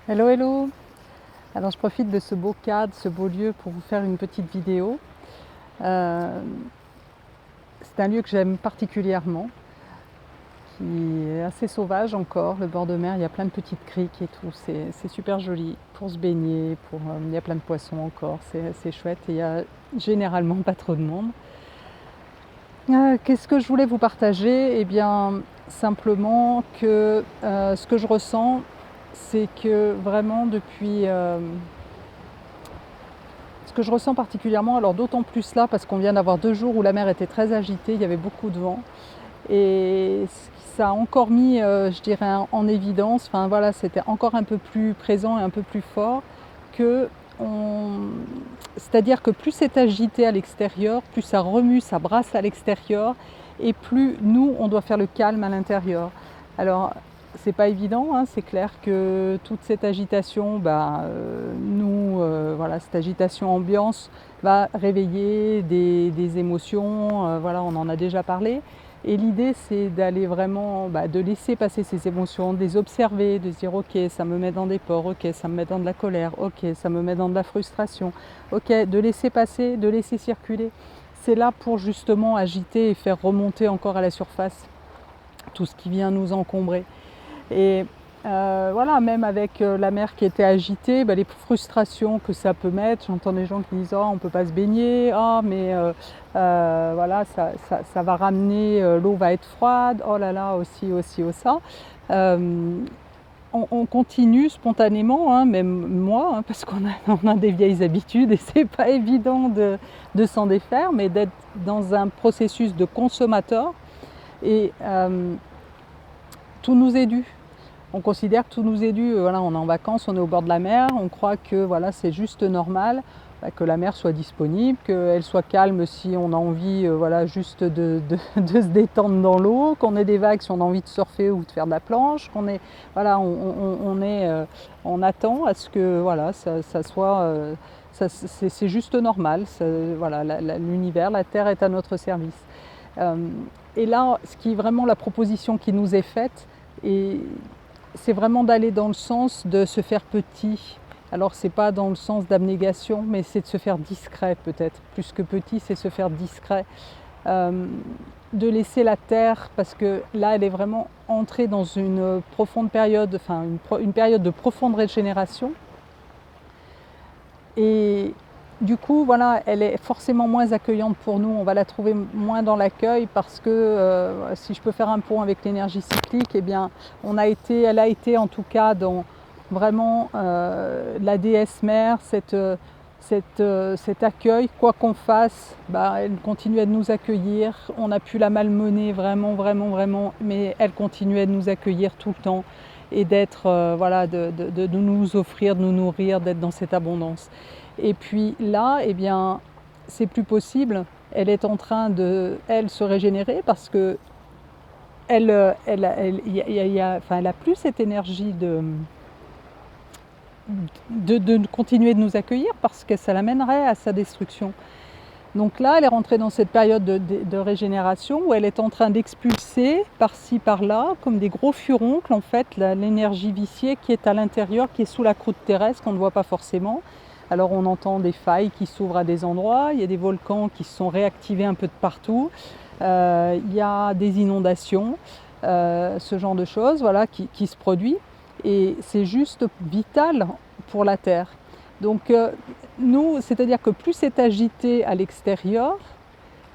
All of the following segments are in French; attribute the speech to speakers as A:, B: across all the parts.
A: Hello, hello! Alors je profite de ce beau cadre, ce beau lieu pour vous faire une petite vidéo. Euh, c'est un lieu que j'aime particulièrement, qui est assez sauvage encore, le bord de mer, il y a plein de petites criques et tout, c'est super joli pour se baigner, il y a plein de poissons encore, c'est chouette et il y a généralement pas trop de monde. Qu'est-ce que je voulais vous partager? Eh bien simplement que ce que je ressens, c'est que vraiment ce que je ressens particulièrement, alors d'autant plus là parce qu'on vient d'avoir 2 jours où la mer était très agitée, il y avait beaucoup de vent et ça a encore mis, je dirais, en évidence, enfin voilà, c'était encore un peu plus présent et un peu plus fort que c'est-à-dire que plus c'est agité à l'extérieur, plus ça remue, ça brasse à l'extérieur et plus nous, on doit faire le calme à l'intérieur. Alors, c'est pas évident, hein, c'est clair que toute cette agitation, voilà, cette agitation ambiance va réveiller des émotions, voilà, on en a déjà parlé. Et l'idée, c'est d'aller vraiment, de laisser passer ces émotions, de les observer, de se dire ok, ça me met dans des peurs, ok, ça me met dans de la colère, ok, ça me met dans de la frustration, ok, de laisser passer, de laisser circuler. C'est là pour justement agiter et faire remonter encore à la surface tout ce qui vient nous encombrer. Et voilà, même avec la mer qui était agitée, les frustrations que ça peut mettre, j'entends des gens qui disent oh, on ne peut pas se baigner, oh, mais voilà, ça va ramener, l'eau va être froide, oh là là, aussi, ça. Euh, on continue spontanément, hein, même moi, hein, parce on a des vieilles habitudes et c'est pas évident de s'en défaire, mais d'être dans un processus de consommateur et tout nous est dû. On considère que tout nous est dû. Voilà, on est en vacances, on est au bord de la mer, on croit que voilà, c'est juste normal que la mer soit disponible, qu'elle soit calme si on a envie voilà, juste de se détendre dans l'eau, qu'on ait des vagues si on a envie de surfer ou de faire de la planche, voilà, on attend à ce que voilà, ça soit, c'est juste normal. Voilà, l'univers, la Terre est à notre service. Euh, et là, ce qui est vraiment la proposition qui nous est faite, et c'est vraiment d'aller dans le sens de se faire petit. Alors c'est pas dans le sens d'abnégation, mais c'est de se faire discret peut-être. Plus que petit, c'est se faire discret. Euh, de laisser la terre, parce que là elle est vraiment entrée dans une profonde période, enfin une période de profonde régénération. Et du coup, voilà, elle est forcément moins accueillante pour nous. On va la trouver moins dans l'accueil parce que, si je peux faire un pont avec l'énergie cyclique, eh bien, elle a été en tout cas dans vraiment la déesse mère, cet accueil, quoi qu'on fasse, elle continue à nous accueillir. On a pu la malmener vraiment, mais elle continuait de nous accueillir tout le temps et d'être, voilà, de nous offrir, de nous nourrir, d'être dans cette abondance. Et puis là, eh bien, c'est plus possible. Elle est en train de, elle, se régénérer parce que elle a plus cette énergie de continuer de nous accueillir parce que ça l'amènerait à sa destruction. Donc là, elle est rentrée dans cette période de régénération où elle est en train d'expulser par-ci, par-là, comme des gros furoncles, en fait, l'énergie viciée qui est à l'intérieur, qui est sous la croûte terrestre, qu'on ne voit pas forcément. Alors on entend des failles qui s'ouvrent à des endroits, il y a des volcans qui se sont réactivés un peu de partout, il y a des inondations, ce genre de choses voilà, qui se produit. Et c'est juste vital pour la Terre. Donc nous, c'est-à-dire que plus c'est agité à l'extérieur,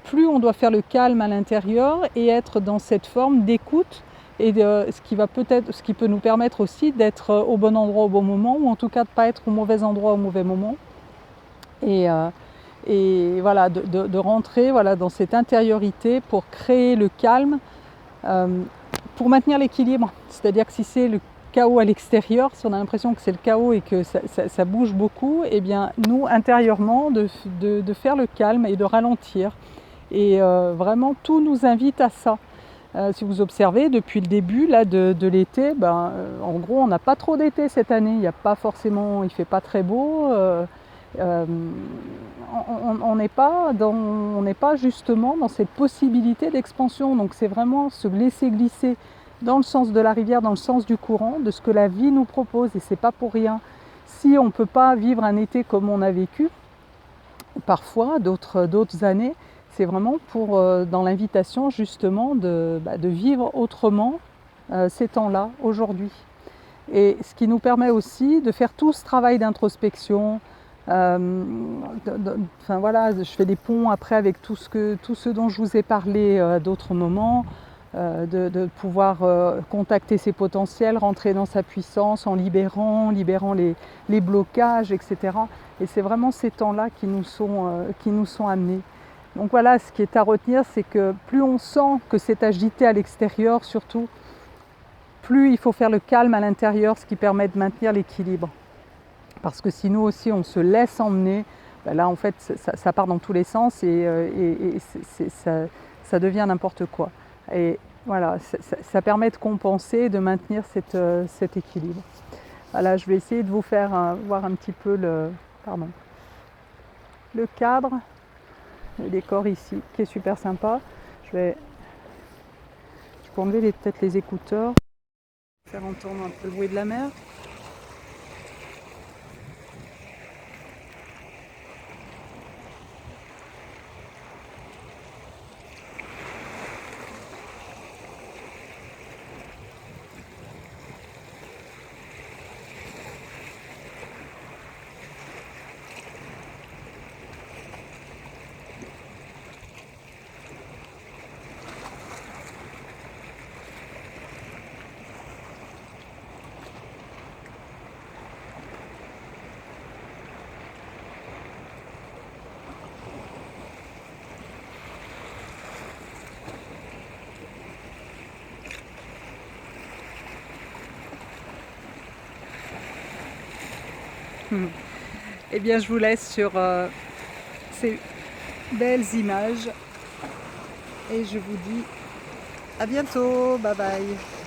A: plus on doit faire le calme à l'intérieur et être dans cette forme d'écoute et ce qui peut nous permettre aussi d'être au bon endroit au bon moment, ou en tout cas de ne pas être au mauvais endroit au mauvais moment. Et, voilà, de rentrer voilà, dans cette intériorité pour créer le calme, pour maintenir l'équilibre. C'est-à-dire que si c'est le chaos à l'extérieur, si on a l'impression que c'est le chaos et que ça bouge beaucoup, eh bien nous intérieurement de faire le calme et de ralentir. Et vraiment tout nous invite à ça. Si vous observez depuis le début là, de l'été, en gros on n'a pas trop d'été cette année, il ne fait pas très beau. On n'est pas justement dans cette possibilité d'expansion, donc c'est vraiment se laisser glisser dans le sens de la rivière, dans le sens du courant, de ce que la vie nous propose. Et c'est pas pour rien. Si on ne peut pas vivre un été comme on a vécu, parfois, d'autres années, c'est vraiment pour, dans l'invitation justement de vivre autrement ces temps-là, aujourd'hui. Et ce qui nous permet aussi de faire tout ce travail d'introspection. Enfin voilà, je fais des ponts après avec tout ce dont je vous ai parlé à d'autres moments, de pouvoir contacter ses potentiels, rentrer dans sa puissance en libérant les blocages, etc. Et c'est vraiment ces temps-là qui nous sont amenés. Donc voilà, ce qui est à retenir, c'est que plus on sent que c'est agité à l'extérieur surtout, plus il faut faire le calme à l'intérieur, ce qui permet de maintenir l'équilibre. Parce que si nous aussi on se laisse emmener, ben là en fait ça part dans tous les sens et ça devient n'importe quoi. Et voilà, ça permet de compenser et de maintenir cet équilibre. Voilà, je vais essayer de vous faire voir un petit peu le cadre, le décor ici, qui est super sympa. Je peux enlever peut-être les écouteurs, faire entendre un peu le bruit de la mer. Eh bien, je vous laisse sur ces belles images et je vous dis à bientôt. Bye bye.